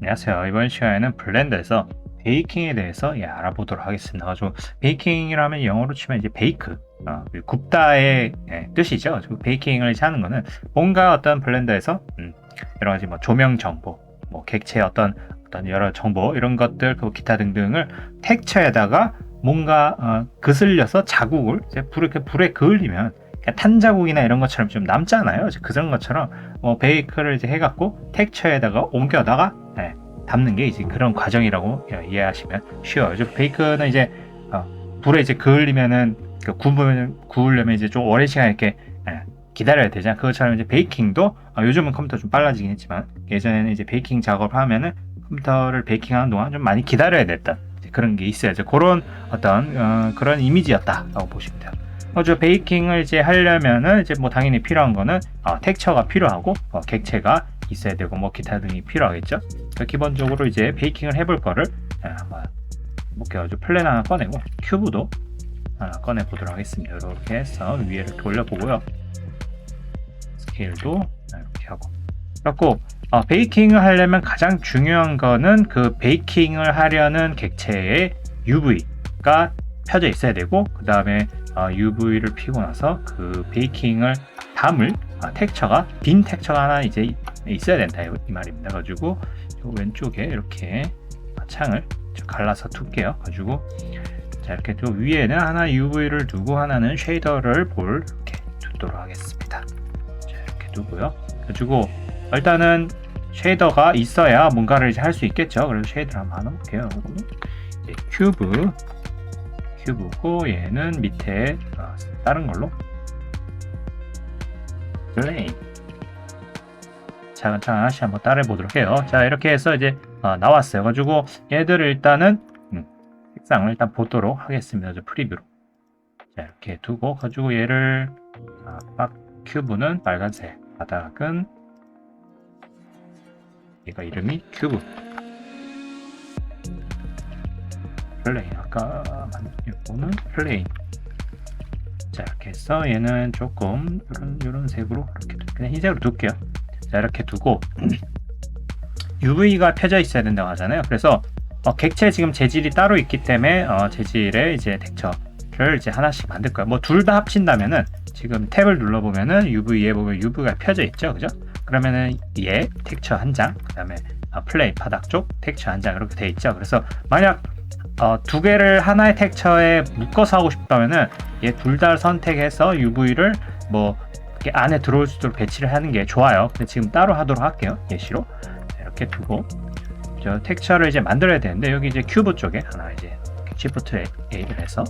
안녕하세요. 이번 시간에는 블렌더에서 베이킹에 대해서 알아보도록 하겠습니다. 가지고 베이킹이라면 영어로 치면 이제 베이크, 굽다의 뜻이죠. 베이킹을 이제 하는 거는 뭔가 어떤 블렌더에서 여러 가지 뭐 조명 정보, 뭐 객체 어떤 여러 정보 이런 것들 그 기타 등등을 텍처에다가 뭔가 그슬려서 자국을 이제 불에 그을리면 탄 자국이나 이런 것처럼 좀 남잖아요. 그런 것처럼 베이크를 이제 해갖고 텍처에다가 옮겨다가 담는 게 이제 그런 과정이라고 이해하시면 쉬워요. 베이크는 이제 불에 이제 그을리면은 구우려면 이제 좀 오랜 시간 이렇게 기다려야 되잖아. 그것처럼 이제 베이킹도 요즘은 컴퓨터 좀 빨라지긴 했지만 예전에는 이제 베이킹 작업을 하면은 컴퓨터를 베이킹하는 동안 좀 많이 기다려야 됐다. 그런 게 있어야죠. 그런 어떤 그런 이미지였다라고 보시면 돼요. 베이킹을 이제 하려면은 이제 뭐 당연히 필요한 거는 텍처가 필요하고 객체가 있어야 되고 뭐 기타 등이 필요하겠죠. 기본적으로 이제 베이킹을 해볼 거를 한번 볼게요. 플랜 하나 꺼내고 큐브도 하나 꺼내 보도록 하겠습니다. 이렇게 해서 위에 이렇게 올려보고요. 스케일도 이렇게 하고 그렇고 베이킹을 하려면 가장 중요한 거는 그 베이킹을 하려는 객체의 UV가 펴져 있어야 되고 그 다음에 UV를 피고 나서 그 베이킹을 담을 텍처가 빈 텍처가 하나 이제 있어야 된다 이 말입니다. 가지고 왼쪽에 이렇게 창을 갈라서 둘게요. 가지고 자 이렇게 또 위에는 하나 UV를 두고 하나는 쉐이더를 이렇게 두도록 하겠습니다. 자 이렇게 두고요. 가지고 일단은 쉐이더가 있어야 뭔가를 이제 할 수 있겠죠. 그래서 쉐이더를 한번 넣어볼게요. 이제 큐브고 얘는 밑에 다른 걸로 플레인 차근차근 하나씩 한번 따라해 보도록 해요. 자 이렇게 해서 이제 나왔어요. 가지고 얘들을 일단은 색상을 일단 보도록 하겠습니다. 프리뷰로 자 이렇게 두고 가지고 얘를 큐브는 빨간색, 바닥은 얘가 이름이 큐브, 플레인 아까 이거는 플레인. 자 이렇게 해서 얘는 조금 이런 색으로 이렇게 그냥 흰색으로 둘게요. 자 이렇게 두고 UV가 펴져 있어야 된다고 하잖아요. 그래서 객체 지금 재질이 따로 있기 때문에 재질의 이제 텍처를 이제 하나씩 만들 거예요. 뭐 둘 다 합친다면은 지금 탭을 눌러보면은 UV에 보면 UV가 펴져 있죠, 그죠? 그러면은 얘 텍처 한 장, 그다음에 플레이 바닥 쪽 텍처 한 장 이렇게 돼 있죠. 그래서 만약 두 개를 하나의 텍처에 묶어서 하고 싶다면은 얘 둘 다 선택해서 UV를 뭐 이렇게 안에 들어올 수 있도록 배치를 하는 게 좋아요. 근데 지금 따로 하도록 할게요. 예시로 이렇게 두고 저 텍처를 이제 만들어야 되는데 여기 이제 큐브 쪽에 하나 이제 Shift A를 해서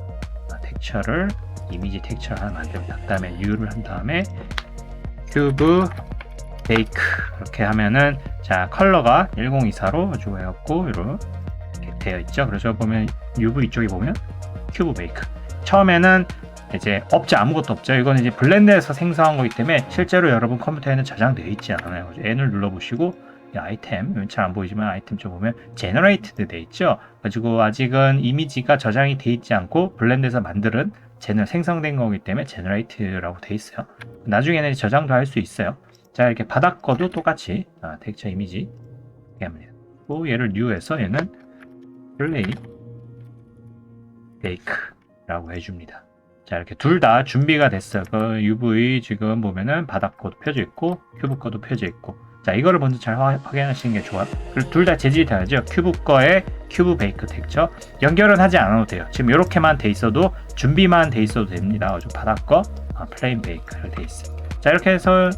텍처를 이미지 텍처를 하나 만듭니다. 그 다음에 U를 한 다음에 큐브 베이크 이렇게 하면은 자 컬러가 1024로 가지고 해갖고 이렇게 되어 있죠. 그래서 보면 UV 쪽에 보면 큐브 베이크 처음에는 이제 아무것도 없죠. 이건 이제 블렌더에서 생성한 거기 때문에 실제로 여러분 컴퓨터에는 저장되어 있지 않아요. N을 눌러보시고 아이템 잘 안 보이지만 아이템 쪽 보면 제너레이트드 돼 있죠. 가지고 아직은 이미지가 저장이 돼 있지 않고 블렌더에서 만드는 생성된 거기 때문에 제너레이트라고 돼 있어요. 나중에는 저장도 할 수 있어요. 자 이렇게 바닥 거도 똑같이 텍처 이미지 이렇게 하면 돼요. 얘를 뉴에서 얘는 플레이 베이크라고 해줍니다. 자 이렇게 둘 다 준비가 됐어요. 그 UV 지금 보면은 바닥 거도 펴져 있고 큐브 거도 펴져 있고 자 이거를 먼저 잘 확인하시는 게 좋아요. 그리고 둘 다 재질이 다르죠. 큐브 거에 큐브 베이크 텍처 연결은 하지 않아도 돼요. 지금 이렇게만 돼 있어도 준비만 돼 있어도 됩니다. 바닥 거 플레인 베이크로 돼 있어요. 자 이렇게 해서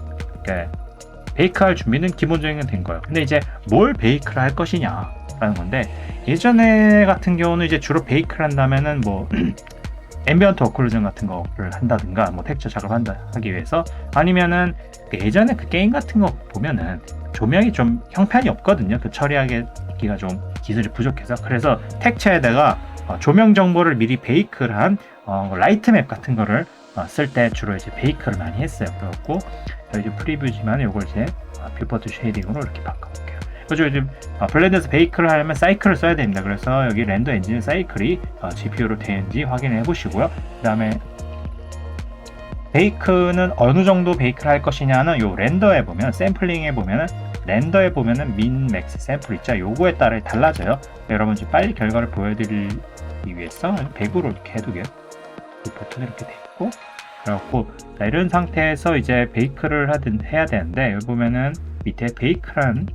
베이크 할 준비는 기본적인 건 된 거예요. 근데 이제 뭘 베이크를 할 것이냐 라는 건데 예전에 같은 경우는 이제 주로 베이크를 한다면은 뭐 앰비언트 오클루전 같은 거를 한다든가 뭐 텍처 작업을 하기 위해서 아니면은 예전에 그 게임 같은 거 보면은 조명이 좀 형편이 없거든요. 그 처리하기가 좀 기술이 부족해서 그래서 텍처에다가 조명 정보를 미리 베이크를 한 라이트 맵 같은 거를 쓸 때 주로 이제 베이크를 많이 했어요. 그래갖고 이제 프리뷰지만 이걸 이제 뷰포트 쉐이딩으로 이렇게 바꿔볼게요. 그죠? 지금 블렌더에서 베이크를 하려면 사이클을 써야 됩니다. 그래서 여기 렌더 엔진 사이클이 GPU로 되는지 확인을 해보시고요. 그 다음에 베이크는 어느 정도 베이크를 할 것이냐는 요 렌더에 보면 샘플링에 보면은 렌더에 보면은 min, max 샘플 있죠. 요거에 따라 달라져요. 여러분 지금 빨리 결과를 보여드리기 위해서 100으로 이렇게 해두게요. 이 버튼이 이렇게 돼 있고, 그래갖고 자, 이런 상태에서 이제 베이크를 해야 되는데 여기 보면은 밑에 베이크라는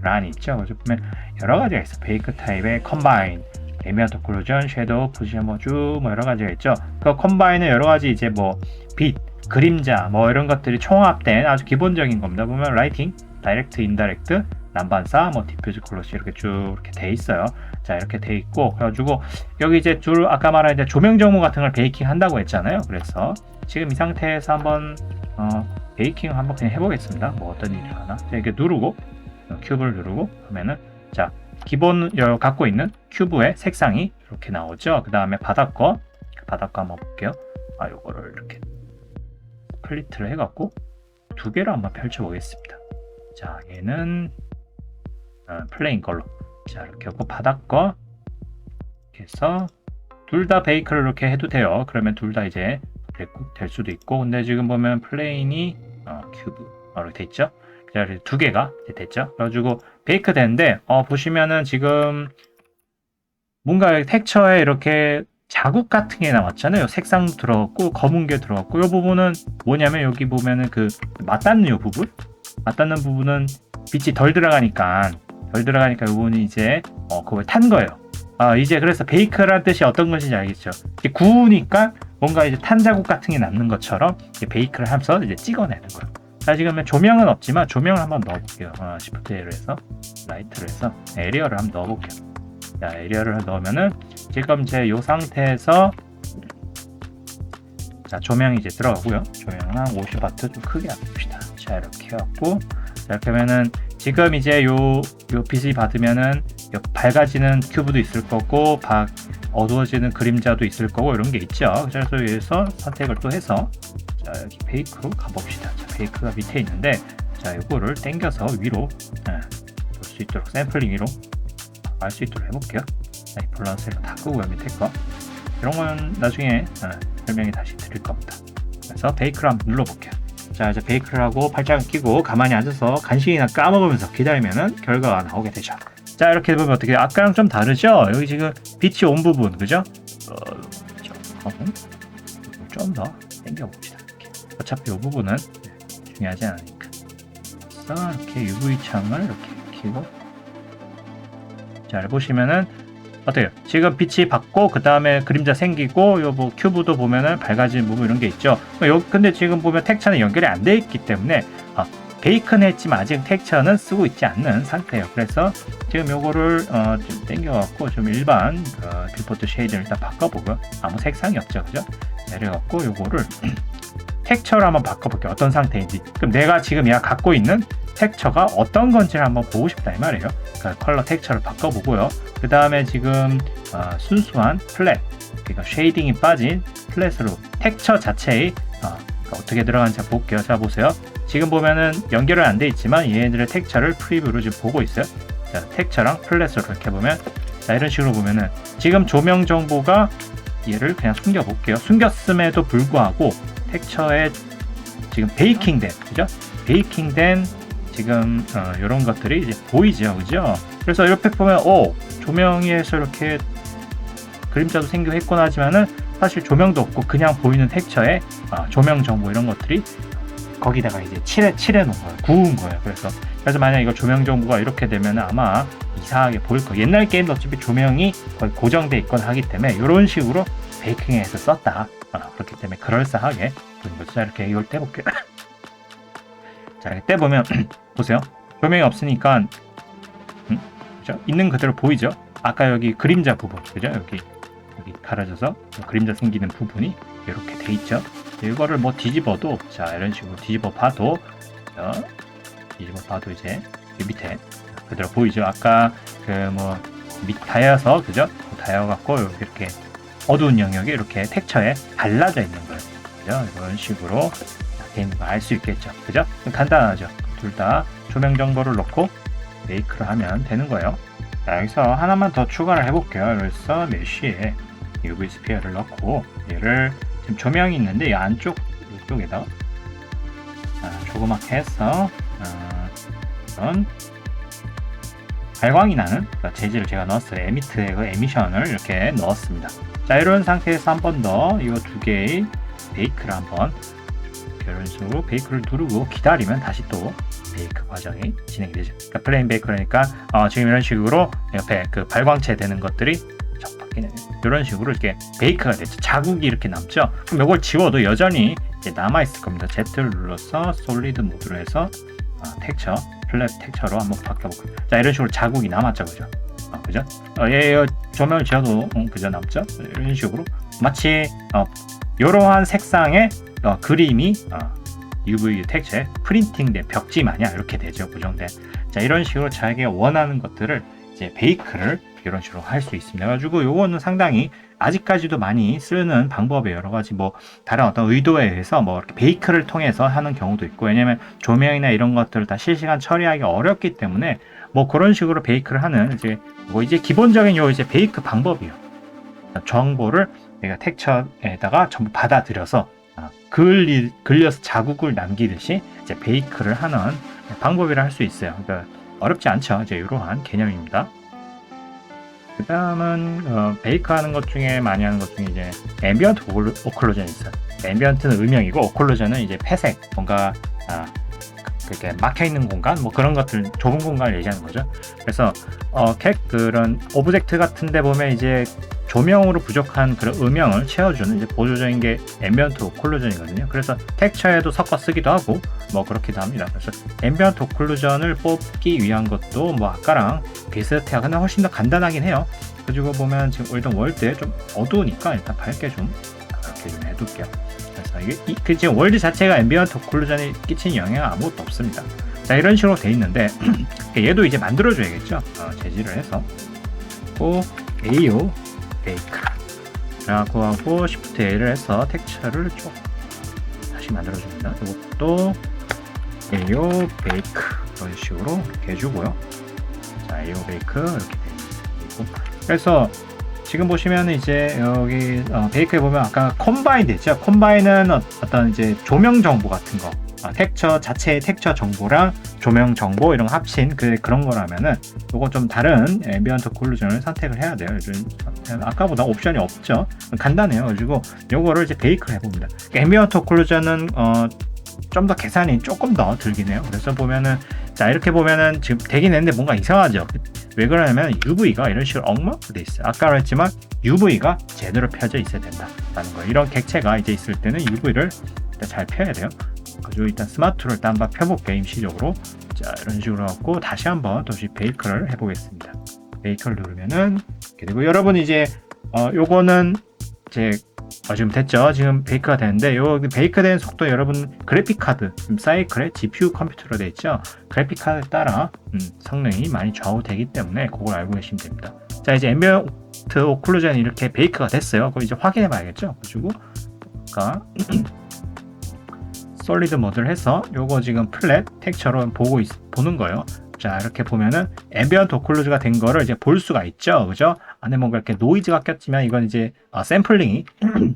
란이 있죠. 그래서 보면 여러 가지가 있어. 베이크 타입의 컴바인, 에미아토 클루전, 섀도우, 포지션 쭉 뭐 여러 가지가 있죠. 그 컴바인은 여러 가지 이제 뭐 빛, 그림자 뭐 이런 것들이 총합된 아주 기본적인 겁니다. 보면 라이팅, 다이렉트, 인다이렉트, 난반사, 뭐 디퓨즈, 글로시 이렇게 쭉 이렇게 돼 있어요. 자 이렇게 돼 있고, 그래가지고 여기 이제 아까 말한 이제 조명 정보 같은 걸 베이킹 한다고 했잖아요. 그래서 지금 이 상태에서 한번 베이킹을 한번 그냥 해보겠습니다. 뭐 어떤 일이 하나. 자, 이렇게 누르고 큐브를 누르고 하면은 자 기본 갖고 있는 큐브의 색상이 이렇게 나오죠. 그 다음에 바닥 거 한번 볼게요. 요거를 이렇게 플리트를 해갖고 두 개로 한번 펼쳐보겠습니다. 자 얘는 플레인 걸로 자 이렇게 하고 바닥 거 이렇게 해서 둘 다 베이크를 이렇게 해도 돼요. 그러면 둘 다 이제 될 수도 있고, 근데 지금 보면 플레인이 큐브 이렇게 돼 있죠. 그래서 두 개가 됐죠. 그래가지고 베이크 되는데 보시면은 지금 뭔가 텍처에 이렇게 자국 같은 게 나왔잖아요. 색상 들어갔고 검은 게 들어갔고, 이 부분은 뭐냐면 여기 보면은 그 맞닿는 이 부분, 맞닿는 부분은 빛이 덜 들어가니까 이 부분이 이제 그걸 탄 거예요. 이제 그래서 베이크라는 뜻이 어떤 것인지 알겠죠. 이제 구우니까 뭔가 이제 탄 자국 같은 게 남는 것처럼 이제 베이크를 하면서 이제 찍어내는 거예요. 자 지금 조명은 없지만 조명을 한번 넣어볼게요. 시프트를 해서 라이트를 해서 에리어를 한번 넣어볼게요. 자 에리어를 넣으면은 지금 이제 이 상태에서 자 조명이 이제 들어가고요. 조명은 한 50W 좀 크게 합시다. 자 이렇게 해갖고 이렇게 하면은 지금 이제 요 빛이 받으면은 밝아지는 큐브도 있을 거고 어두워지는 그림자도 있을 거고 이런 게 있죠. 그래서 여기서 선택을 또 해서 자 여기 베이크로 가봅시다. 자 베이크가 밑에 있는데 자 요거를 당겨서 위로 볼 수 있도록 샘플링 위로 알 수 있도록 해볼게요. 자, 이 밸런스를 다 끄고요. 밑에 거 이런 건 나중에 설명이 다시 드릴 겁니다. 그래서 베이크를 한번 눌러볼게요. 자 이제 베이크를 하고 팔짱을 끼고 가만히 앉아서 간식이나 까먹으면서 기다리면은 결과가 나오게 되죠. 자 이렇게 보면 어떻게 아까랑 좀 다르죠? 여기 지금 빛이 온 부분 그죠? 좀 더 당겨 봅시다. 어차피 이 부분은 중요하지 않으니까. 그래서 이렇게 UV 창을 이렇게 켜고 잘 보시면은 어때요? 지금 빛이 받고 그 다음에 그림자 생기고 요 뭐 큐브도 보면은 밝아지는 부분 이런 게 있죠. 근데 지금 보면 텍처는 연결이 안 돼 있기 때문에 베이크는 했지만 아직 텍처는 쓰고 있지 않는 상태예요. 그래서 지금 요거를 좀 당겨갖고 좀 일반 뷰포트 쉐이드를 일단 바꿔보고요. 아무 색상이 없죠, 그죠? 내려갖고 요거를 텍처를 한번 바꿔볼게요. 어떤 상태인지. 그럼 내가 지금 얘가 갖고 있는 텍처가 어떤 건지를 한번 보고 싶다 이 말이에요. 그러니까 컬러 텍처를 바꿔보고요. 그 다음에 지금 순수한 플랫, 그러니까 쉐이딩이 빠진 플랫으로 텍처 자체의 어떻게 들어가는지 볼게요. 자 보세요. 지금 보면은 연결은 안 돼 있지만 얘네들의 텍처를 프리뷰로 지금 보고 있어요. 자 텍처랑 플랫으로 이렇게 보면 자 이런 식으로 보면은 지금 조명 정보가 얘를 그냥 숨겨 볼게요. 숨겼음에도 불구하고 텍처에 지금 베이킹된 그죠? 베이킹된 지금 이런 것들이 이제 보이죠, 그죠? 그래서 이렇게 보면 조명에서 이렇게 그림자도 생기고 했구나 하지만은 사실 조명도 없고 그냥 보이는 텍처에 조명 정보 이런 것들이 거기다가 이제 칠해 놓은 거예요. 구운 거예요. 그래서 만약 이거 조명 정보가 이렇게 되면 아마 이상하게 보일 거예요. 옛날 게임도 어차피 조명이 거의 고정돼 있거나 하기 때문에 이런 식으로 베이킹해서 썼다. 그렇기 때문에 그럴싸하게 보는 거죠. 자 이렇게 이걸 떼볼게요. 자 이렇게 떼보면 보세요. 조명이 없으니까 그죠? 있는 그대로 보이죠? 아까 여기 그림자 부분 그죠? 여기 가려져서 그림자 생기는 부분이 이렇게 돼 있죠. 이거를 뭐 뒤집어도 자 이런 식으로 뒤집어 봐도 이제 밑에 그대로 보이죠. 아까 그 뭐 밑 다여서 그죠? 다여 갖고 이렇게 어두운 영역이 이렇게 텍처에 발라져 있는 거예요. 그죠? 이런 식으로 되는 거 알 수 있겠죠. 그죠? 간단하죠. 둘 다 조명 정보를 넣고 메이크를 하면 되는 거예요. 자, 여기서 하나만 더 추가를 해볼게요. 그래서 메쉬에 UV 스피어를 넣고 얘를 지금 조명이 있는데 이 안쪽 이쪽에다가 조그맣게 해서 이런 발광이 나는 재질을 제가 넣었어요. 에미트의 그 에미션을 이렇게 넣었습니다. 자, 이런 상태에서 한 번 더 이 두 개의 베이크를 한번 이런 식으로 베이크를 누르고 기다리면 다시 또 베이크 과정이 진행이 되죠. 그러니까 플레인 베이크라니까 지금 이런 식으로 옆에 그 발광체 되는 것들이 바뀌는 이런 식으로 이렇게 베이크가 되죠. 자국이 이렇게 남죠. 그럼 이걸 지워도 여전히 이제 남아 있을 겁니다. Z를 눌러서 솔리드 모드로 해서 텍처 플랫 텍처로 한번 바꿔볼게요. 자, 이런 식으로 자국이 남았죠, 그죠? 그죠? 조명을 지어도 그죠, 남죠? 이런 식으로 마치 이러한 색상의 그림이 UV 텍처에 프린팅된 벽지 마냥 이렇게 되죠, 고정된. 자, 이런 식으로 자기가 원하는 것들을 이제 베이크를 이런 식으로 할 수 있습니다. 그래가지고 요거는 상당히 아직까지도 많이 쓰는 방법이에요. 여러 가지 뭐 다른 어떤 의도에 의해서 뭐 이렇게 베이크를 통해서 하는 경우도 있고, 왜냐면 조명이나 이런 것들을 다 실시간 처리하기 어렵기 때문에 뭐 그런 식으로 베이크를 하는 이제 기본적인 요 이제 베이크 방법이에요. 정보를 내가 텍처에다가 전부 받아들여서 글려서 자국을 남기듯이 이제 베이크를 하는 방법이라 할 수 있어요. 그러니까 어렵지 않죠. 이제 이러한 개념입니다. 그 다음은 베이크 하는 것 중에 많이 하는 것 중에 이제 앰비언트 오클루전이 있어요. 앰비언트는 음영이고 오클루전은 이제 폐색, 뭔가 그렇게 막혀 있는 공간, 뭐 그런 것들, 좁은 공간을 얘기하는 거죠. 그래서 그런 오브젝트 같은데 보면 이제 조명으로 부족한 그런 음영을 채워주는 이제 보조적인 게 앰비언트 오클루전이거든요. 그래서 텍처에도 섞어 쓰기도 하고 뭐 그렇기도 합니다. 그래서 앰비언트 오클루전을 뽑기 위한 것도 뭐 아까랑 비슷해요. 근데 훨씬 더 간단하긴 해요. 그리고 보면 지금 일단 월드에 좀 어두우니까 일단 밝게 좀 이렇게 좀 해둘게요. 그래서 이게 지금 월드 자체가 앰비언트 오클루전이 끼치는 영향은 아무것도 없습니다. 자, 이런 식으로 돼 있는데 얘도 이제 만들어줘야겠죠. 재질을 해서 AO 베이크 라고 하고 Shift A를 해서 텍스처를 쭉 다시 만들어줍니다. 이것도 AO 베이크 이런 식으로 이렇게 해주고요. 자, AO 베이크 이렇게 되고, 그래서 지금 보시면 이제 여기 베이크에 보면 아까 컴바인 됐죠. 컴바인은 어떤 이제 조명 정보 같은 거, 텍처 자체의 텍처 정보랑 조명 정보 이런 거 합친 그런 거라면은 요거 좀 다른 앰비언트 오클루전을 선택을 해야 돼요. 아까보다 옵션이 없죠. 간단해요. 그리고 요거를 이제 베이크를 해봅니다. 앰비언트 오클루전은 좀 더 계산이 조금 더 들긴 해요. 그래서 보면은 자, 이렇게 보면은 지금 되긴 했는데 뭔가 이상하죠. 왜 그러냐면 UV가 이런 식으로 엉망으로 돼 있어요. 아까 그랬지만 UV가 제대로 펴져 있어야 된다라는 거예요. 이런 객체가 이제 있을 때는 UV를 일단 잘 펴야 돼요. 그리고 일단 스마트로 일단 한번 펴볼게요. 임시적으로. 자, 이런 식으로 갖고 다시 한번 다시 베이크를 해보겠습니다. 베이크를 누르면은 그리고 여러분 이제 요거는 이제 지금 됐죠. 지금 베이크가 되는데 요 베이크 된 속도 여러분 그래픽 카드 사이클의 GPU 컴퓨터로 되어 있죠. 그래픽 카드에 따라 성능이 많이 좌우되기 때문에 그걸 알고 계시면 됩니다. 자, 이제 앰비언트 오클루전이 이렇게 베이크가 됐어요. 그거 이제 확인해 봐야겠죠. 그리고 솔리드 모드를 해서 요거 지금 플랫 텍처로 보는 거예요. 자, 이렇게 보면은 앰비언트 오클루즈가 된 거를 이제 볼 수가 있죠. 그죠? 안에 뭔가 이렇게 노이즈가 꼈지만 이건 이제 샘플링이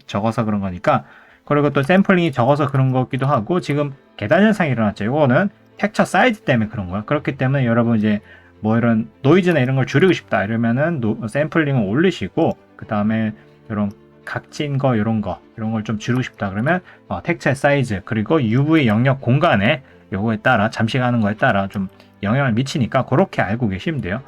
적어서 그런 거니까. 그리고 또 샘플링이 적어서 그런 거기도 하고, 지금 계단 현상이 일어났죠. 이거는 텍처 사이즈 때문에 그런 거야. 그렇기 때문에 여러분 이제 뭐 이런 노이즈나 이런 걸 줄이고 싶다 이러면은 샘플링을 올리시고, 그 다음에 이런 각진 거 이런 걸 좀 줄이고 싶다 그러면 텍처의 사이즈 그리고 UV 영역 공간에 요거에 따라 잠시 가는 거에 따라 좀 영향을 미치니까 그렇게 알고 계시면 돼요.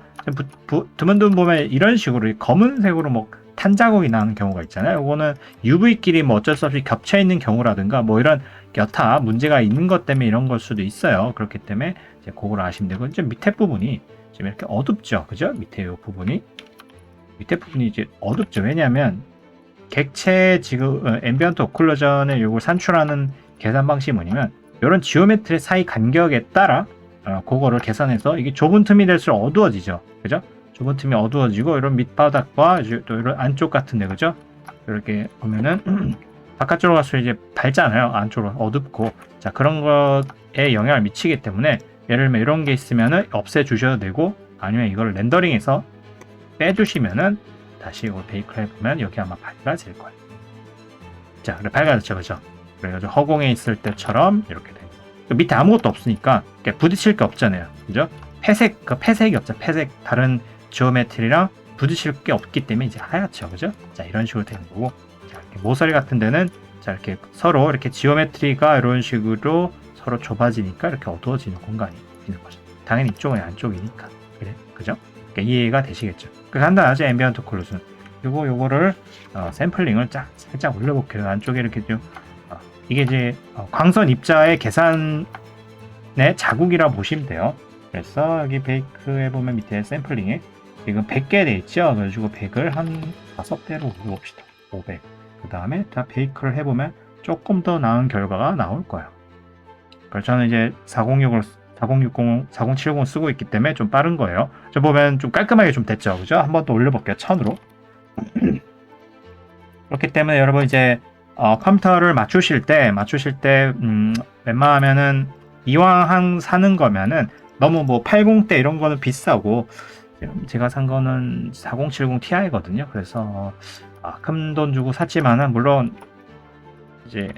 드문드문 보면 이런 식으로 검은색으로 뭐 탄 자국이 나는 경우가 있잖아요. 이거는 UV끼리 뭐 어쩔 수 없이 겹쳐 있는 경우라든가 뭐 이런 여타 문제가 있는 것 때문에 이런 걸 수도 있어요. 그렇기 때문에 이제 그걸 아시면 되고, 이제 밑에 부분이 지금 이렇게 어둡죠, 그죠? 밑에 요 부분이 이제 어둡죠. 왜냐하면 객체 지금 앰비언트 오클루전의 요걸 산출하는 계산 방식이 뭐냐면 이런 지오메트리 사이 간격에 따라 그거를 계산해서 이게 좁은 틈이 될수록 어두워지죠. 그죠? 좁은 틈이 어두워지고 이런 밑바닥과 또 이런 안쪽 같은데, 그죠? 이렇게 보면은 바깥쪽으로 갈수록 이제 밝잖아요. 안쪽으로 어둡고. 자, 그런 거에 영향을 미치기 때문에 예를 들면 이런 게 있으면은 없애 주셔도 되고, 아니면 이걸 렌더링해서 빼주시면은 다시 이걸 베이크를 해보면 여기 아마 밝아질 거예요. 자, 그래 밝아졌죠, 그죠? 그래가지고 허공에 있을 때처럼 이렇게 됩니다. 그 밑에 아무것도 없으니까 부딪힐 게 없잖아요. 그죠? 폐색이 없죠. 폐색 다른 지오메트리랑 부딪힐 게 없기 때문에 이제 하얗죠. 그죠? 자, 이런 식으로 되는 거고. 자, 이렇게 모서리 같은 데는 자, 이렇게 서로 이렇게 지오메트리가 이런 식으로 서로 좁아지니까 이렇게 어두워지는 공간이 있는 거죠. 당연히 이쪽은 안쪽이니까. 그래, 그죠? 그러니까 이해가 되시겠죠? 간단하죠, 앰비언트 오클루전. 그리고 요거를 샘플링을 살짝 올려볼게요. 안쪽에 이렇게 좀 이게 이제 광선 입자의 계산의 자국이라 보시면 돼요. 그래서 여기 베이크에 보면 밑에 샘플링에 지금 100개 돼 있죠. 그래가지고 100을 한 5배로 올려봅시다. 500. 그 다음에 다 베이크를 해보면 조금 더 나은 결과가 나올 거예요. 그래서 저는 이제 406을 4060, 4070 쓰고 있기 때문에 좀 빠른 거예요. 저 보면 좀 깔끔하게 좀 됐죠. 그죠? 한번 더 올려볼게요. 1000으로. 그렇기 때문에 여러분 이제 컴퓨터를 맞추실 때 웬만하면은 이왕 사는 거면은 너무 뭐 80대 이런 거는 비싸고 제가 산 거는 4070 Ti거든요. 그래서 큰 돈 주고 샀지만은 물론 이제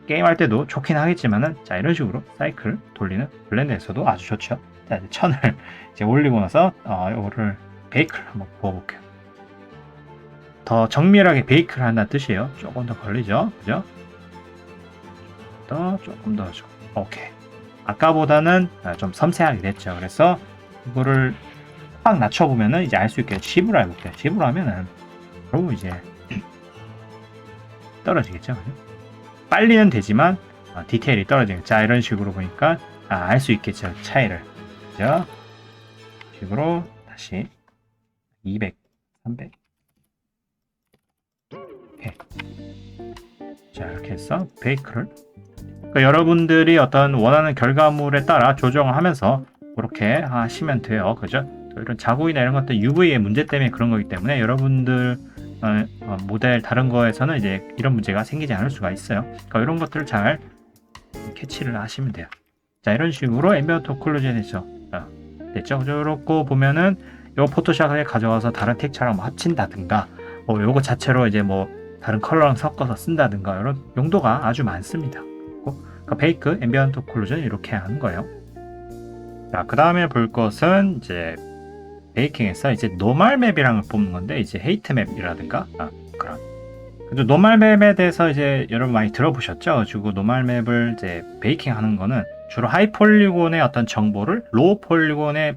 게임할 때도 좋긴 하겠지만은 자, 이런 식으로 사이클 돌리는 블렌더에서도 아주 좋죠. 자, 이제 1000을 이제 올리고 나서 이거를 베이크를 한번 부어볼게요. 더 정밀하게 베이크를 한다는 뜻이에요. 조금 더 걸리죠, 그죠? 조금 더 줘. 오케이. 아까보다는 좀 섬세하게 됐죠. 그래서 이거를 확 낮춰보면은 이제 알 수 있게 10으로 해볼게요. 10으로 하면은 그러고 이제 떨어지겠죠. 빨리는 되지만 디테일이 떨어지죠. 자, 이런 식으로 보니까 알 수 있겠죠. 차이를. 그죠? 식으로 다시 200, 300. 오케이. 자, 이렇게 해서 베이크를 그러니까 여러분들이 어떤 원하는 결과물에 따라 조정을 하면서 그렇게 하시면 돼요. 그죠? 이런 자국이나 이런 것들 UV의 문제 때문에 그런 거기 때문에 여러분들 모델 다른 거에서는 이제 이런 문제가 생기지 않을 수가 있어요. 그러니까 이런 것들을 잘 캐치를 하시면 돼요. 자, 이런 식으로 앰비언트 오클루전이 됐죠. 이렇게 보면은 요 포토샵에 가져와서 다른 텍스처랑 뭐 합친다든가 요거 자체로 이제 뭐 다른 컬러랑 섞어서 쓴다든가 이런 용도가 아주 많습니다. 그러니까 베이크, 앰비언트 오클루전 이렇게 하는 거예요. 자, 그 다음에 볼 것은 이제 베이킹에서 이제 노멀 맵이랑을 뽑는 건데 이제 헤이트 맵이라든가 그런. 근데 노멀 맵에 대해서 이제 여러분 많이 들어보셨죠? 그리고 노멀 맵을 이제 베이킹 하는 거는 주로 하이 폴리곤의 어떤 정보를 로우 폴리곤에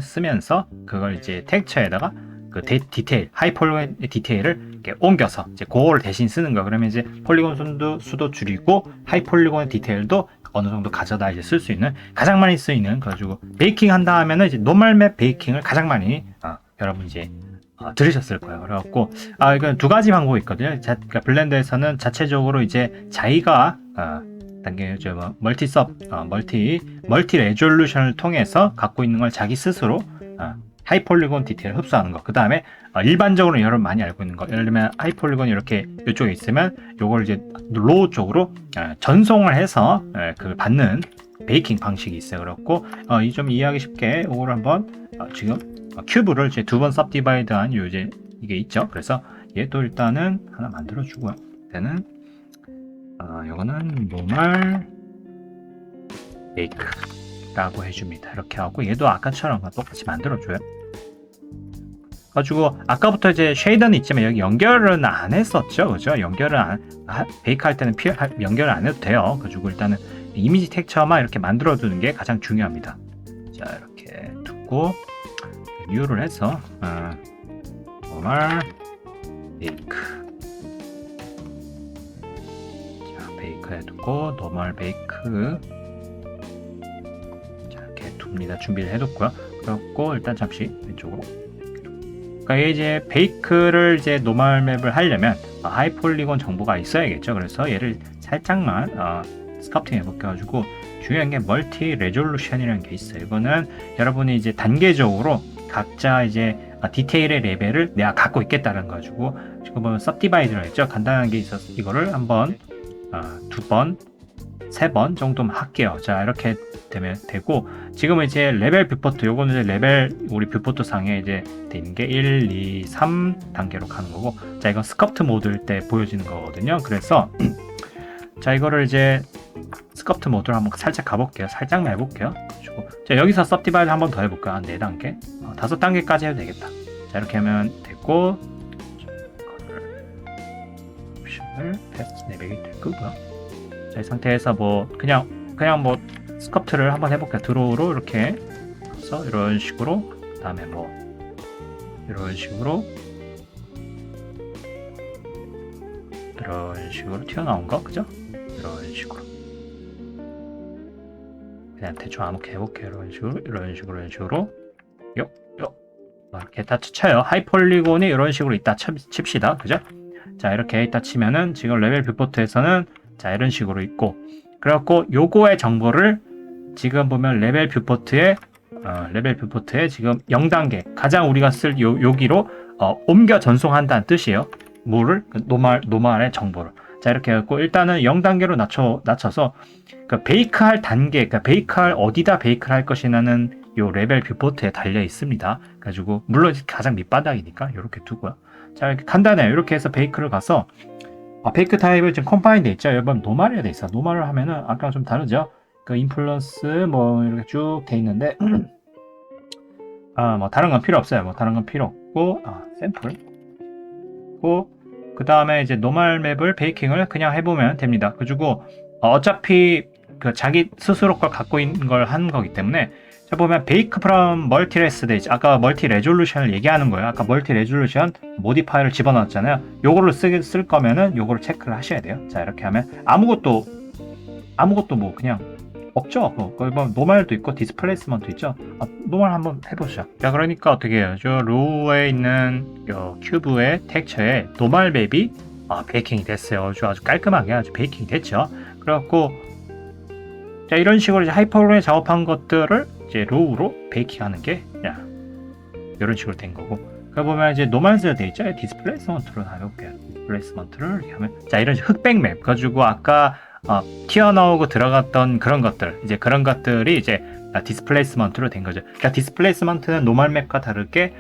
쓰면서 그걸 이제 텍스처에다가 그 디테일, 하이 폴리곤 디테일을 이렇게 옮겨서 이제 그거를 대신 쓰는 거. 그러면 이제 폴리곤 수도 줄이고 하이 폴리곤 디테일도 어느 정도 가져다 이제 쓸 수 있는 가장 많이 쓰이는 그래가지고 베이킹 한다 하면은 이제 노멀 맵 베이킹을 가장 많이 여러분 이제 들으셨을 거예요. 그래갖고 이건 두 가지 방법이 있거든요. 그러니까 블렌더에서는 자체적으로 이제 자기가 단계 뭐 멀티 레졸루션을 통해서 갖고 있는 걸 자기 스스로 하이 폴리곤 디테일을 흡수하는 거. 그 다음에 일반적으로 여러분 많이 알고 있는 거. 예를 들면 하이 폴리곤이 이렇게 이쪽에 있으면 요걸 이제 로우 쪽으로 전송을 해서 그 받는 베이킹 방식이 있어요. 그렇고 이 좀 이해하기 쉽게 요거를 한번 지금 큐브를 이제 두 번 섭디바이드한 요 이제 이게 있죠. 그래서 얘도 일단은 하나 만들어 주고요. 얘는 요거는 노멀 베이크라고 해줍니다. 이렇게 하고 얘도 아까처럼 똑같이 만들어줘요. 가지고 아까부터 이제 쉐이더는 있지만 여기 연결은 안 했었죠, 그죠? 연결을 베이크 할 때는 연결을 안 해도 돼요. 가지고 일단은 이미지 텍스처만 이렇게 만들어 두는 게 가장 중요합니다. 자, 이렇게 두고 뉴를 해서 노멀 베이크. 자, 베이크 해두고 노멀 베이크. 자, 이렇게 둡니다. 준비를 해뒀고요. 그렇고 일단 잠시 왼쪽으로. 그러니까 이제 베이크를 이제 노멀 맵을 하려면 하이 폴리곤 정보가 있어야겠죠. 그래서 얘를 살짝만 스카프팅 해볼게가지고 중요한 게 멀티 레졸루션이라는 게 있어요. 이거는 여러분이 이제 단계적으로 각자 이제 디테일의 레벨을 내가 갖고 있겠다는 가지고 지금 보면 섭디바이드라 했죠. 간단한 게 있어서 이거를 한번, 두 번, 세 번 정도만 할게요. 자, 이렇게 되면 되고 지금은 이제 레벨 뷰포트 요거는 이제 레벨 우리 뷰포트 상에 이제 돼 있는 게 1, 2, 3 단계로 가는 거고 자, 이건 스커프트 모드일 때 보여지는 거거든요. 그래서 자, 이거를 이제 스커프트 모드로 한번 살짝 가볼게요. 살짝만 해볼게요. 자, 여기서 서브디바이드 한 번 더 해볼까? 한 4단계? 5단계까지 해도 되겠다. 자, 이렇게 하면 됐고, 옵션을 패스 내비게이터 끄고요. 자, 이 상태에서 뭐 그냥 뭐 스커프트를 한번 해볼게요. 드로우로 이렇게 해서 이런 식으로, 그 다음에 뭐 이런 식으로 튀어나온 거, 그죠? 이런 식으로 그냥 대충 아무렇게 해볼게요. 이런 식으로 이렇게 다 쳐요. 하이폴리곤이 이런 식으로 이따 칩시다, 그죠? 자, 이렇게 이따 치면은 지금 레벨 뷰포트에서는 자, 이런 식으로 있고, 그래갖고 요거의 정보를 지금 보면 레벨 뷰포트에 지금 0단계 가장 우리가 쓸 여기로 옮겨 전송한다는 뜻이에요. 뭐를? 노말의 정보를. 자, 이렇게 해갖고 일단은 0단계로 낮춰서 그 베이크할 단계, 그러니까 베이크할 어디다 베이크를 할 것이냐는 요 레벨 뷰포트에 달려 있습니다. 그래가지고 물론 가장 밑바닥이니까 이렇게 두고요. 자, 이렇게 간단해요. 이렇게 해서 베이크를 가서 베이크 타입을 지금 컴파인 돼 있죠. 여러분 노말이라 돼 있어. 노말을 하면은 아까랑 좀 다르죠. 그 인플루언스 뭐 이렇게 쭉 돼 있는데 뭐 다른 건 필요 없어요. 뭐 다른 건 필요 없고 샘플 그 다음에 이제 노멀 맵을 베이킹을 그냥 해보면 됩니다. 그리고 어차피 그 자기 스스로 걸 갖고 있는 걸 하는 거기 때문에 자, 보면 베이크 프롬 멀티 레스데이지, 아까 멀티 레졸루션을 얘기하는 거예요. 아까 멀티 레졸루션 모디파이를 집어넣었잖아요. 요거를 쓸 거면은 요거를 체크를 하셔야 돼요. 자, 이렇게 하면 아무것도 뭐 그냥 없죠. 뭐 노멀도 있고 디스플레이스먼트 있죠. 노멀 한번 해보시죠. 자, 그러니까 어떻게 해요? 저 로우에 있는 요 큐브의 텍처에 노멀 맵이 베이킹이 됐어요. 아주 깔끔하게 아주 베이킹이 됐죠. 그래갖고 자, 이런 식으로 이제 하이퍼로에 작업한 것들을 이제 로우로 베이킹하는 게 이런 식으로 된 거고, 그 보면 이제 노멀즈가 돼 있죠. 디스플레이스먼트로 해볼게요. 디스플레이스먼트를 이렇게 하면 자, 이런 흑백 맵 가지고 아까 튀어나오고 들어갔던 그런 것들, 이제 그런 것들이 이제 디스플레이스먼트로 된 거죠. 그러니까 디스플레이스먼트는 노멀 맵과 다르게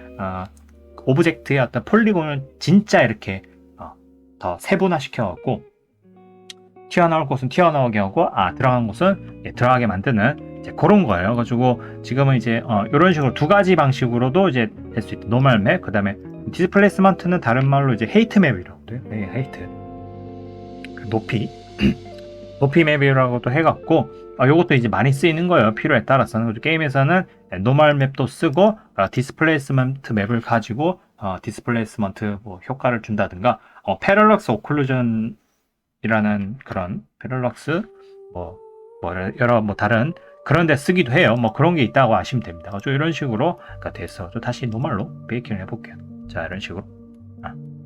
오브젝트의 어떤 폴리곤을 진짜 이렇게 더 세분화 시켜갖고 튀어나올 곳은 튀어나오게 하고 들어간 곳은 들어가게 만드는 이제 그런 거예요. 가지고 지금은 이제 이런 식으로 두 가지 방식으로도 이제 될 수 있다. 노멀 맵, 그 다음에 디스플레이스먼트는 다른 말로 이제 헤이트 맵이라고도 해요. 네, 헤이트 높이 맵이라고도 해갖고 요것도 이제 많이 쓰이는 거예요. 필요에 따라서는. 게임에서는 노멀 맵도 쓰고 디스플레이스먼트 맵을 가지고 디스플레이스먼트 뭐 효과를 준다든가 패럴럭스 오클루전이라는 그런 패럴럭스 여러 다른 그런 데 쓰기도 해요. 뭐 그런 게 있다고 아시면 됩니다. 좀 이런 식으로 돼서 좀 다시 노멀로 베이킹을 해볼게요. 자, 이런 식으로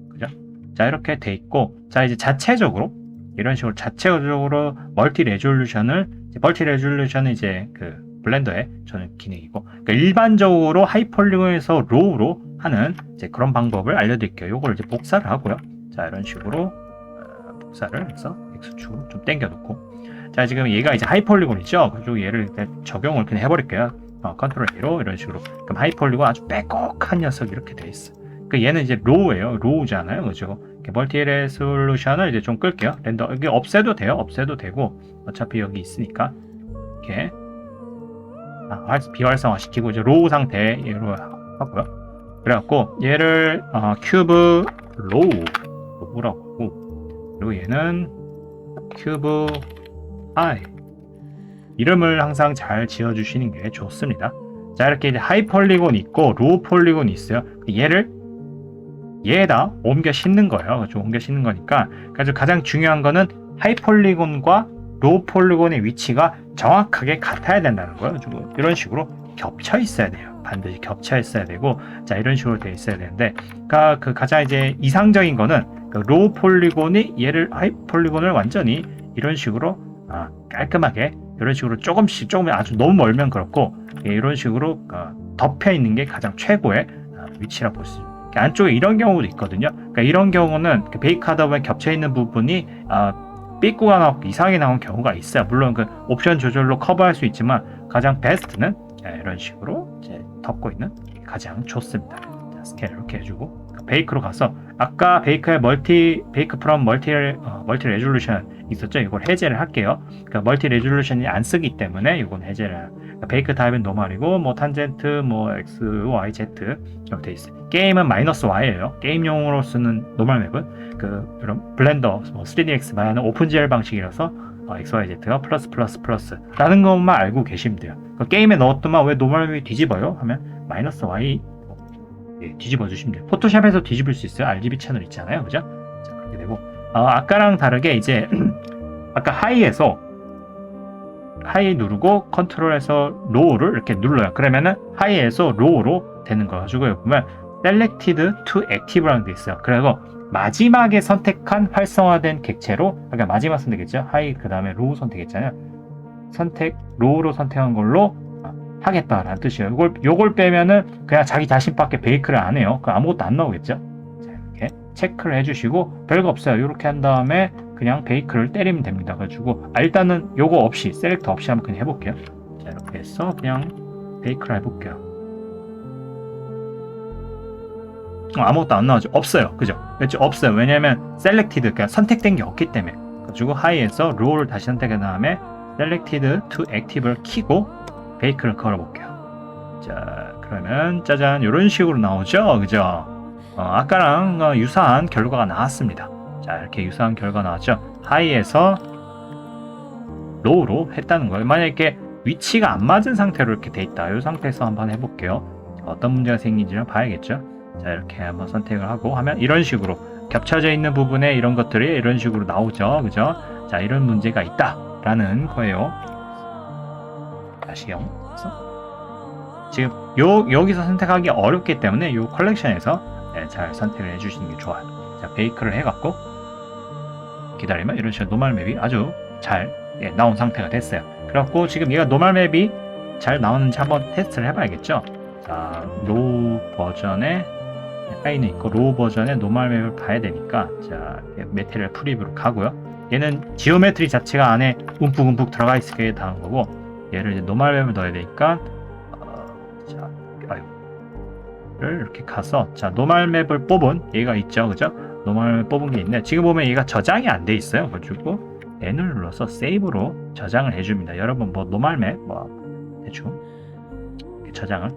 그죠? 자, 이렇게 돼 있고, 자, 이제 자체적으로 이런 식으로 멀티 레졸루션은 이제 그 블렌더의 저는 기능이고, 그러니까 일반적으로 하이폴리곤에서 로우로 하는 이제 그런 방법을 알려드릴게요. 요걸 이제 복사를 하고요. 자, 이런 식으로 복사를 해서 X축으로 좀 당겨놓고, 자, 지금 얘가 이제 하이폴리곤이죠. 그리고 얘를 적용을 그냥 해버릴게요. 컨트롤 A로 이런 식으로. 그럼 하이폴리곤 아주 빼곡한 녀석 이렇게 돼 있어. 그 얘는 이제 로우예요. 로우잖아요, 그죠? 멀티 레솔루션을 이제 좀 끌게요. 렌더 이게 없애도 돼요. 없애도 되고 어차피 여기 있으니까 이렇게 비활성화 시키고 이제 로우 상태로 하고요. 그래갖고 얘를 큐브 로우라고 하고, 그리고 얘는 큐브 하이 이름을 항상 잘 지어주시는 게 좋습니다. 자, 이렇게 이제 하이 폴리곤이 있고 로우 폴리곤이 있어요. 얘에다 옮겨 싣는 거예요. 그렇죠? 옮겨 싣는 거니까. 그래서 가장 중요한 거는 하이 폴리곤과 로우 폴리곤의 위치가 정확하게 같아야 된다는 거예요. 이런 식으로 겹쳐 있어야 돼요. 반드시 겹쳐 있어야 되고, 자, 이런 식으로 돼 있어야 되는데, 그 가장 이제 이상적인 거는 그 로우 폴리곤이 얘를 하이 폴리곤을 완전히 이런 식으로 깔끔하게 이런 식으로 조금 아주 너무 멀면 그렇고 이런 식으로 덮여 있는 게 가장 최고의 위치라고 볼 수 있습니다. 안쪽에 이런 경우도 있거든요. 그러니까 이런 경우는 그 베이크하다 보면 겹쳐 있는 부분이 삐꾸가 나오고 이상하게 나온 경우가 있어요. 물론 그 옵션 조절로 커버할 수 있지만 가장 베스트는 이런 식으로 이제 덮고 있는 게 가장 좋습니다. 자, 스케일 이렇게 해주고 베이크로 가서 아까 베이크의 베이크 프롬 멀티 레졸루션 있었죠? 이걸 해제를 할게요. 그러니까 멀티 레졸루션이 안 쓰기 때문에 이건 해제를. 그러니까 베이크 타입은 노멀이고 뭐 탄젠트 뭐 x, y, z 이렇게 돼 있어요. 게임은 -y예요. 게임용으로 쓰는 노멀 맵은 그 이런 블렌더 뭐 3DX 말하는 오픈GL 방식이라서 XYZ가 플러스 라는 것만 알고 계시면 돼요. 그 게임에 넣었더만 왜 노멀 맵이 뒤집어요? 하면 -y 뒤집어 주시면 돼요. 포토샵에서 뒤집을 수 있어요. RGB 채널 있잖아요. 그죠? 자, 그렇게 되고 아까랑 다르게 이제 아까 하이 누르고 컨트롤에서 로우를 이렇게 눌러요. 그러면은 하이에서 로우로 되는 거 가지고 여기 보면 Selected to Active라는 게 있어요. 그리고 마지막에 선택한 활성화된 객체로 아까 마지막 선택했죠. 하이 그 다음에 로우 선택했잖아요. 로우로 선택한 걸로 하겠다라는 뜻이에요. 요걸 빼면은 그냥 자기 자신밖에 베이크를 안 해요. 그 아무것도 안 나오겠죠. 자, 이렇게 체크를 해주시고 별거 없어요. 이렇게 한 다음에 그냥 베이크를 때리면 됩니다. 가지고 일단은 요거 없이 셀렉터 없이 한번 그냥 해볼게요. 자, 이렇게 해서 그냥 베이크를 해볼게요. 아무것도 안 나오죠. 없어요. 그죠? 그렇죠? 없어요. 왜냐면 셀렉티드 그러니까 선택된 게 없기 때문에. 가지고 하이에서 로우를 다시 선택한 다음에 Selected to Active를 키고 베이크를 걸어볼게요. 자, 그러면 짜잔 이런 식으로 나오죠. 그죠? 아까랑 유사한 결과가 나왔습니다. 자, 이렇게 유사한 결과 나왔죠. 하이에서 로우로 했다는 거예요. 만약에 이렇게 위치가 안 맞은 상태로 이렇게 돼 있다. 이 상태에서 한번 해볼게요. 어떤 문제가 생긴지는 봐야겠죠. 자, 이렇게 한번 선택을 하고 하면 이런 식으로 겹쳐져 있는 부분에 이런 것들이 이런 식으로 나오죠. 그죠? 자, 이런 문제가 있다라는 거예요. 다시요. 지금 여기서 선택하기 어렵기 때문에 이 컬렉션에서 잘 선택을 해주시는 게 좋아요. 자, 베이크를 해갖고 기다리면 이런 식으로 노멀 맵이 아주 잘 나온 상태가 됐어요. 그래갖고 지금 얘가 노멀 맵이 잘 나오는지 한번 테스트를 해봐야겠죠. 자, 로우 버전에 하이는 있고 로우 버전의 노멀 맵을 봐야 되니까 자, 메테리얼 프리뷰로 가고요. 얘는 지오메트리 자체가 안에 움푹움푹 들어가 있게 다는 거고 얘를 이제 노멀 맵을 넣어야 되니까 자, 이렇게 가서 자, 노멀 맵을 뽑은 얘가 있죠. 그죠? 노멀 맵 뽑은 게 있네. 지금 보면 얘가 저장이 안 돼 있어요. 그래가지고 N을 눌러서 세이브로 저장을 해줍니다. 여러분 뭐 노멀 맵 뭐 대충 이렇게 저장을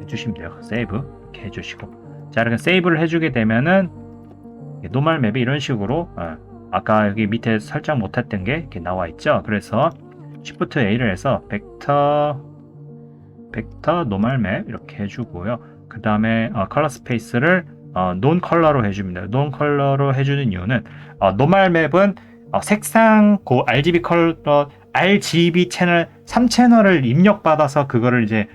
해주시면 돼요. 세이브 이렇게 해주시고 자, 이렇게 세이브를 해주게 되면은 노멀 맵이 이런 식으로 아까 여기 밑에 설정 못했던 게 이렇게 나와 있죠. 그래서 Shift A를 해서 벡터 노멀 맵 이렇게 해주고요. 그 다음에 컬러 스페이스를 논 컬러로 해줍니다. 논 컬러로 해주는 이유는 노멀 맵은 색상 RGB 채널 3채널을 입력받아서 그거를 이제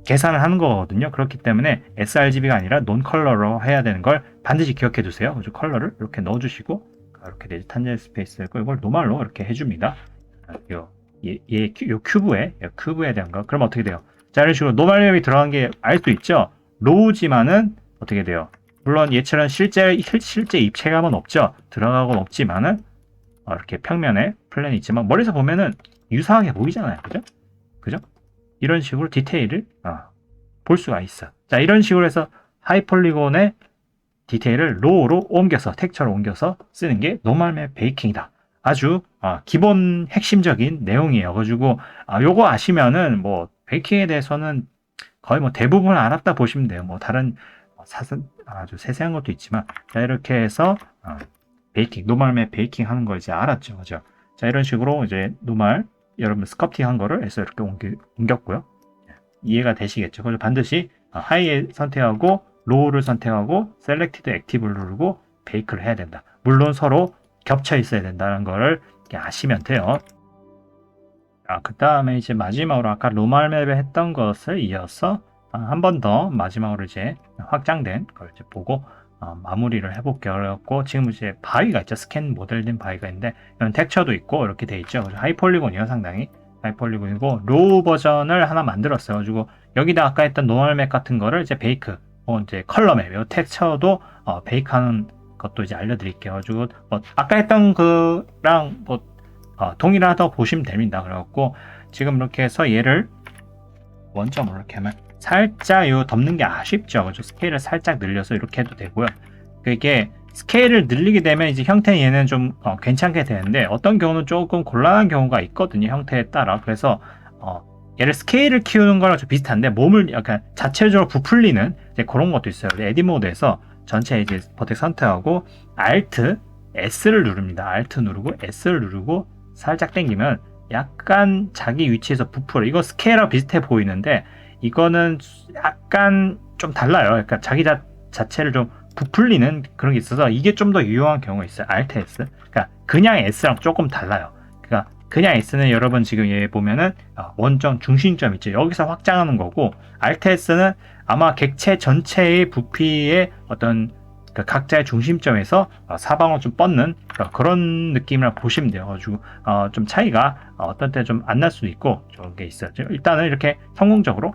계산을 하는 거거든요. 그렇기 때문에 sRGB가 아니라 논 컬러로 해야 되는 걸 반드시 기억해 두세요. 그래서 컬러를 이렇게 넣어주시고 이렇게 되지 탄젠트 스페이스고 이걸 노멀로 이렇게 해줍니다. 요 큐브에 대한 거. 그럼 어떻게 돼요? 자, 이런 식으로 노멀 맵이 들어간 게 알 수 있죠. 로우지만은 어떻게 돼요? 물론 얘처럼 실제 입체감은 없죠. 들어가곤 없지만은 이렇게 평면에 플랜이 있지만 멀리서 보면은 유사하게 보이잖아요. 그죠? 이런 식으로 디테일을 볼 수가 있어. 자, 이런 식으로 해서 하이폴리곤의 디테일을 로우로 옮겨서 텍스처로 옮겨서 쓰는 게 노멀 맵 베이킹이다. 아주 기본 핵심적인 내용이에요. 그래가지고 요거 아시면은 뭐 베이킹에 대해서는 거의 뭐 대부분 알았다 보시면 돼요. 뭐 다른 아주 세세한 것도 있지만 자, 이렇게 해서 베이킹 노멀 맵 베이킹 하는 거 이제 알았죠. 그죠? 자, 이런 식으로 이제 노멀 여러분 스컵팅 한 거를 해서 이렇게 옮겼고요. 이해가 되시겠죠? 그래서 반드시 하이에 선택하고 로우를 선택하고 셀렉티드 액티브를 누르고 베이크를 해야 된다. 물론 서로 겹쳐 있어야 된다는 거를 아시면 돼요. 그 다음에 이제 마지막으로 아까 노멀 맵에 했던 것을 이어서 한 번 더 마지막으로 이제 확장된 걸 이제 보고 마무리를 해볼게요. 그래갖고 지금 이제 바위가 있죠. 스캔 모델된 바위가 있는데 이런 텍처도 있고 이렇게 돼 있죠. 하이폴리곤이요, 상당히 하이폴리곤이고 로우 버전을 하나 만들었어요. 그리고 여기다 아까 했던 노멀 맵 같은 거를 이제 베이크, 이제 컬러 맵, 이 텍처도 베이크하는 것도 이제 알려드릴게요. 가지고 아까 했던 그랑 동일하다고 보시면 됩니다. 그래갖고 지금 이렇게 해서 얘를 원점으로 이렇게 하면 살짝 요 덮는 게 아쉽죠. 그죠? 스케일을 살짝 늘려서 이렇게 해도 되고요. 이게 스케일을 늘리게 되면 이제 형태 얘는 좀 괜찮게 되는데 어떤 경우는 조금 곤란한 경우가 있거든요. 형태에 따라. 그래서 얘를 스케일을 키우는 거랑 좀 비슷한데 몸을 약간 자체적으로 부풀리는 이제 그런 것도 있어요. 에딧 모드에서 전체 이제 버텍 선택하고 Alt S를 누릅니다. Alt 누르고 S를 누르고 살짝 당기면 약간 자기 위치에서 부풀어. 이거 스케일하고 비슷해 보이는데 이거는 약간 좀 달라요. 그러니까 자기 자체를 좀 부풀리는 그런 게 있어서 이게 좀 더 유용한 경우가 있어요. Alt S. 그러니까 그냥 S랑 조금 달라요. 그러니까 그냥 S는 여러분 지금 얘 보면은 원점 중심점 있죠. 여기서 확장하는 거고 Alt S는 아마 객체 전체의 부피의 어떤 그 각자의 중심점에서 사방으로 좀 뻗는 그런 느낌이라 보시면 돼요. 가지고 좀 차이가 어떤 때 좀 안 날 수도 있고 그런 게 있어요. 일단은 이렇게 성공적으로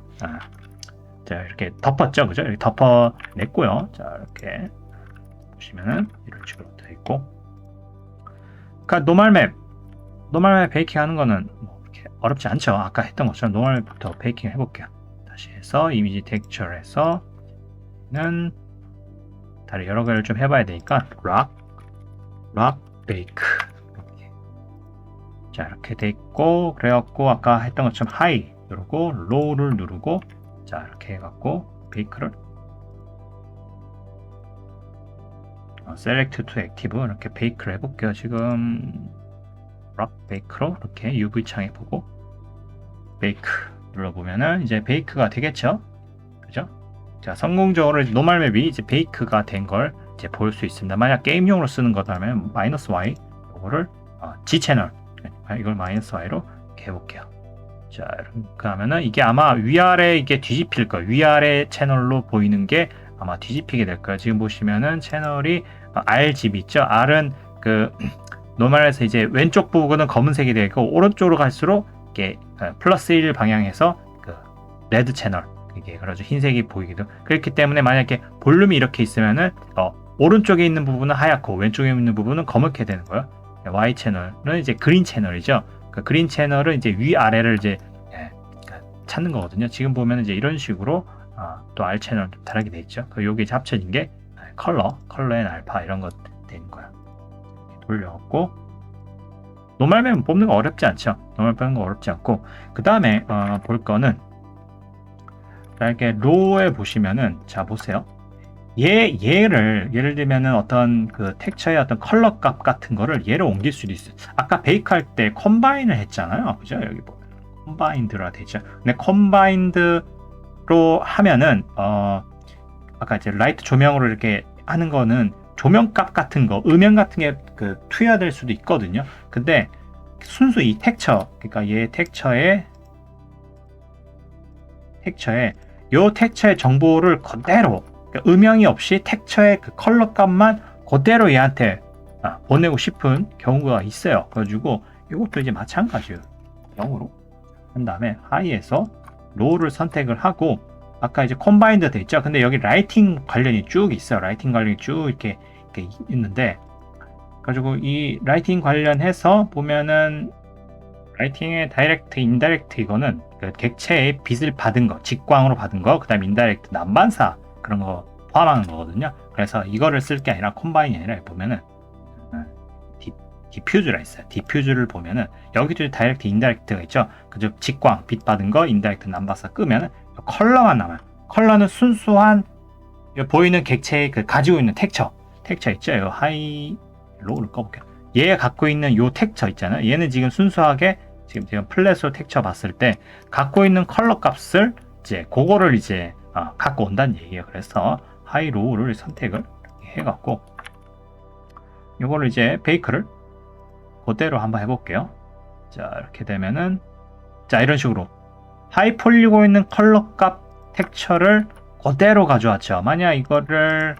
자 이렇게 덮었죠, 그죠? 이렇게 덮어냈고요. 자 이렇게 보시면은 이런 식으로 되어 있고, 그러니까 노멀맵 베이킹 하는 거는 뭐 이렇게 어렵지 않죠. 아까 했던 것처럼 노멀맵부터 베이킹 해볼게요. 다시 해서 이미지 텍스처에서는 다른 여러 가지를 좀 해봐야 되니까 락 베이크 이렇게. 자 이렇게 돼 있고, 그래갖고 아까 했던 것처럼 하이 누르고 로우를 누르고 자 이렇게 해갖고 베이크를 셀렉트 투 액티브 이렇게 베이크를 해볼게요. 지금 락 베이크로 이렇게 UV 창에 보고 베이크 눌러보면은 이제 베이크가 되겠죠, 그죠? 자 성공적으로 노멀맵이 이제 베이크가 된 걸 이제 볼 수 있습니다. 만약 게임용으로 쓰는 거라면 마이너스 Y 이거를 G 채널 이걸 마이너스 Y로 이렇게 해볼게요. 자 이렇게 하면은 이게 아마 위아래 이게 뒤집힐 거예요. 위아래 채널로 보이는 게 아마 뒤집히게 될 거예요. 지금 보시면은 채널이 RGB 있죠. R은 그 노멀에서 이제 왼쪽 부분은 검은색이 되고 오른쪽으로 갈수록 이게 플러스 1 방향에서 그 레드 채널 이게 그래서 흰색이 보이기도. 그렇기 때문에 만약에 볼륨이 이렇게 있으면은 오른쪽에 있는 부분은 하얗고 왼쪽에 있는 부분은 검게 되는 거예요. Y 채널은 이제 그린 채널이죠. 그 그린 채널은 이제 위 아래를 이제 찾는 거거든요. 지금 보면 이제 이런 식으로 또 R 채널 다르게 돼 있죠. 그 요게 이제 합쳐진 게 컬러 앤 알파 이런 것 되는 거야. 돌려갖고 노멀맵 뽑는 거 어렵지 않죠. 노멀 뽑는 거 어렵지 않고, 그 다음에 볼 거는 이렇게 로우에 보시면은 자 보세요. 얘를 예를 들면은 어떤 그 텍스처의 어떤 컬러 값 같은 거를 얘로 옮길 수도 있어요. 아까 베이크 할 때 컴바인을 했잖아요, 그죠? 여기 보면 컴바인드라 되죠. 근데 컴바인드로 하면은 아까 이제 라이트 조명으로 이렇게 하는 거는 조명값 같은 거, 음영 같은 게 그 투여될 수도 있거든요. 근데 순수 이 텍스처, 그러니까 얘 텍스처의 요 텍스처의 정보를 그대로, 그러니까 음영이 없이 텍스처의 그 컬러 값만 그대로 얘한테 보내고 싶은 경우가 있어요. 그래가지고 이것도 이제 마찬가지예요. 0으로 한 다음에 하이에서 로우를 선택을 하고, 아까 이제 컴바인드 돼 있죠. 근데 여기 라이팅 관련이 쭉 있어요. 라이팅 관련이 쭉 이렇게 있는데, 가지고 이 라이팅 관련해서 보면은 라이팅의 다이렉트, 인다이렉트 이거는 그 객체의 빛을 받은 거, 직광으로 받은 거, 그 다음 인다이렉트 난반사 그런 거 포함하는 거거든요. 그래서 이거를 쓸 게 아니라 컴바인이 아니라 보면은 디퓨즈가 있어요. 디퓨즈를 보면은 여기도 다이렉트, 인다이렉트가 있죠. 그죠? 직광, 빛 받은 거, 인다이렉트 난반사 끄면은 컬러만 남아요. 컬러는 순수한 보이는 객체의 그 가지고 있는 텍스처 있죠. 이 하이 로우를 꺼볼게요. 얘가 갖고 있는 요 텍스처 있잖아요. 얘는 지금 순수하게 지금 플랫으로 텍스처 봤을 때 갖고 있는 컬러 값을 이제 그거를 이제 갖고 온다는 얘기예요. 그래서 하이 로우를 선택을 해갖고 요거를 이제 베이크를 그대로 한번 해볼게요. 자 이렇게 되면은 자 이런 식으로 하이 폴리고 있는 컬러 값 텍스처를 그대로 가져왔죠. 만약 이거를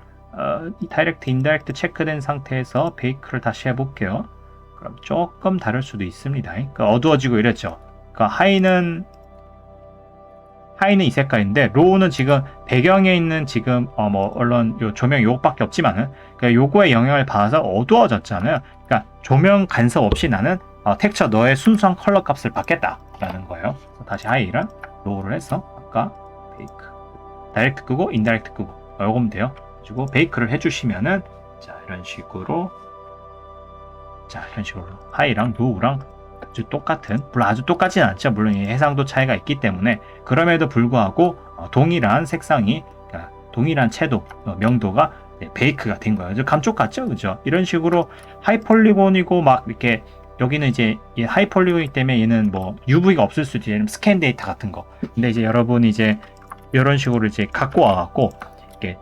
다이렉트, 인다이렉트 체크된 상태에서 베이크를 다시 해볼게요. 그럼 조금 다를 수도 있습니다. 그러니까 어두워지고 이랬죠. 그러니까 하이는 이 색깔인데 로우는 지금 배경에 있는 지금 뭐 물론 요 조명 요것밖에 없지만은 그러니까 요거에 영향을 받아서 어두워졌잖아요. 그러니까 조명 간섭 없이 나는 텍스처 너의 순수한 컬러 값을 받겠다라는 거예요. 다시 하이랑 로우를 해서 아까 베이크. 다이렉트 끄고 인다이렉트 끄고 요거면 돼요. 그리고 베이크를 해주시면은 자 이런 식으로 하이랑 로우랑 아주 똑같은, 물론 아주 똑같지는 않죠. 물론 해상도 차이가 있기 때문에 그럼에도 불구하고 동일한 색상이, 그러니까 동일한 채도, 명도가 베이크가 된 거예요. 감쪽 같죠, 그죠? 이런 식으로 하이폴리곤이고 막 이렇게 여기는 이제 하이폴리곤이기 때문에 얘는 뭐 UV가 없을 수도 있어요. 스캔 데이터 같은 거. 근데 이제 여러분이 이제 이런 식으로 이제 갖고 와갖고 이렇게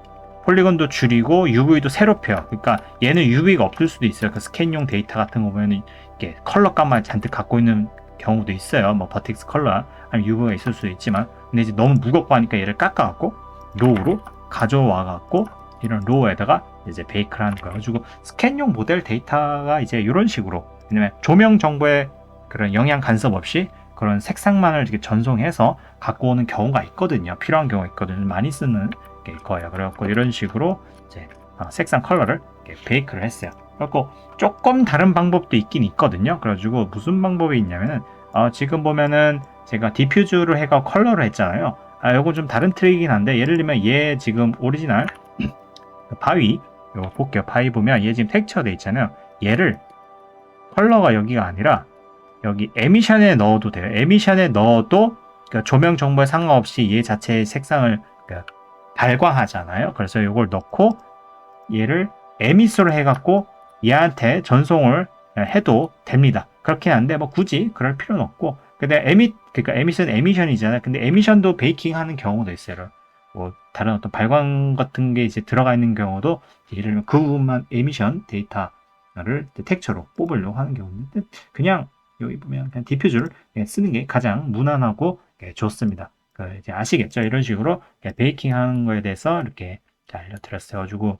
폴리곤도 줄이고 UV도 새로 펴요. 그러니까 얘는 UV가 없을 수도 있어요. 그 스캔용 데이터 같은 거 보면은 이렇게 컬러감만 잔뜩 갖고 있는 경우도 있어요. 뭐 버텍스 컬러 아니면 UV가 있을 수도 있지만, 근데 이제 너무 무겁고 하니까 얘를 깎아갖고 로우로 가져와갖고 이런 로우에다가 이제 베이크를 하는 거예요. 그리고 스캔용 모델 데이터가 이제 이런 식으로, 왜냐면 조명 정보에 그런 영향 간섭 없이 그런 색상만을 이렇게 전송해서 갖고 오는 경우가 있거든요. 필요한 경우가 있거든요. 많이 쓰는 게 거예요. 그래갖고 이런 식으로 이제 색상 컬러를 이렇게 베이크를 했어요. 그래갖고 조금 다른 방법도 있긴 있거든요. 그래가지고 무슨 방법이 있냐면은 지금 보면은 제가 디퓨즈를 해가 컬러를 했잖아요. 요거 좀 다른 트릭이긴 한데, 예를 들면 얘 지금 오리지널 바위 요거 볼게요. 바위 보면 얘 지금 텍스처 돼 있잖아요. 얘를 컬러가 여기가 아니라 여기 에미션에 넣어도 돼요. 에미션에 넣어도 그러니까 조명 정보에 상관없이 얘 자체의 색상을 그러니까 발광하잖아요. 그래서 이걸 넣고 얘를 에미스로 해갖고 얘한테 전송을 해도 됩니다. 그렇긴 한데 뭐 굳이 그럴 필요는 없고, 근데 그러니까 에미션이잖아요. 근데 에미션도 베이킹하는 경우도 있어요. 뭐 다른 어떤 발광 같은 게 이제 들어가 있는 경우도, 예를 들면 그 부분만 에미션 데이터를 텍스처로 뽑으려고 하는 경우인데, 그냥 여기 보면 그냥 디퓨즈를 쓰는 게 가장 무난하고 좋습니다. 이제 아시겠죠? 이런 식으로 베이킹하는 거에 대해서 이렇게 알려드렸어요. 가지고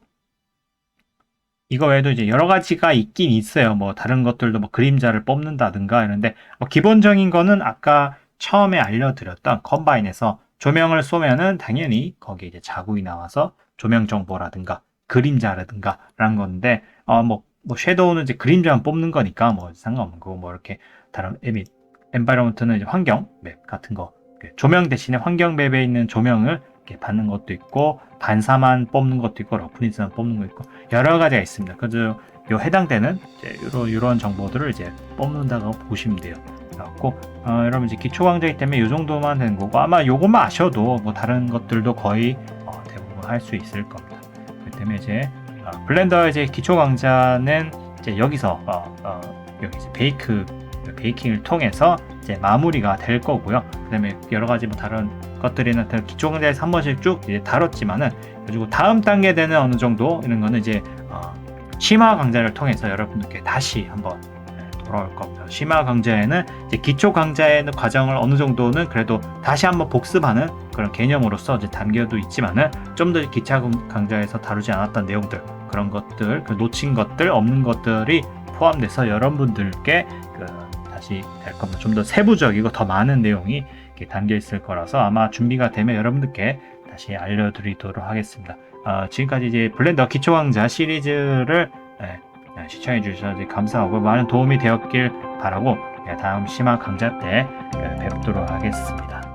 이거 외에도 이제 여러 가지가 있긴 있어요. 뭐 다른 것들도 뭐 그림자를 뽑는다든가 이런데, 뭐 기본적인 거는 아까 처음에 알려드렸던 컴바인에서 조명을 쏘면은 당연히 거기에 이제 자국이 나와서 조명 정보라든가 그림자라든가 라는 건데, 뭐 섀도우는 이제 그림자만 뽑는 거니까 뭐 상관없는 거고, 뭐 이렇게 다른 엔바이러먼트는 이제 환경 맵 같은 거, 조명 대신에 환경 맵에 있는 조명을 이렇게 받는 것도 있고, 반사만 뽑는 것도 있고, 러프니스만 뽑는 거 있고, 여러 가지가 있습니다. 그래서 요 해당되는 이런 정보들을 이제 뽑는다고 보시면 돼요. 그래갖고 여러분 이제 기초 강좌이기 때문에 이 정도만 되는 거고, 아마 요것만 아셔도 뭐 다른 것들도 거의 대부분 할 수 있을 겁니다. 그렇기 때문에 이제 블렌더 이제 기초 강좌는 이제 여기서 여기 이제 베이킹을 통해서 이제 마무리가 될 거고요. 그다음에 여러 가지 뭐 다른 것들이나 기초 강좌에서 한 번씩 쭉 이제 다뤘지만은, 그리고 다음 단계 되는 어느 정도 이런 거는 이제 심화 강좌를 통해서 여러분들께 다시 한번 돌아올 겁니다. 심화 강좌에는 이제 기초 강좌의 과정을 어느 정도는 그래도 다시 한번 복습하는 그런 개념으로서 이제 담겨도 있지만은, 좀 더 기차 강좌에서 다루지 않았던 내용들, 그런 것들, 놓친 것들, 없는 것들이 포함돼서 여러분들께 다시 될 겁니다. 좀 더 세부적이고 더 많은 내용이 담겨 있을 거라서 아마 준비가 되면 여러분들께 다시 알려드리도록 하겠습니다. 지금까지 이제 블렌더 기초 강좌 시리즈를 시청해 주셔서 감사하고 많은 도움이 되었길 바라고, 다음 심화 강좌 때 뵙도록 하겠습니다.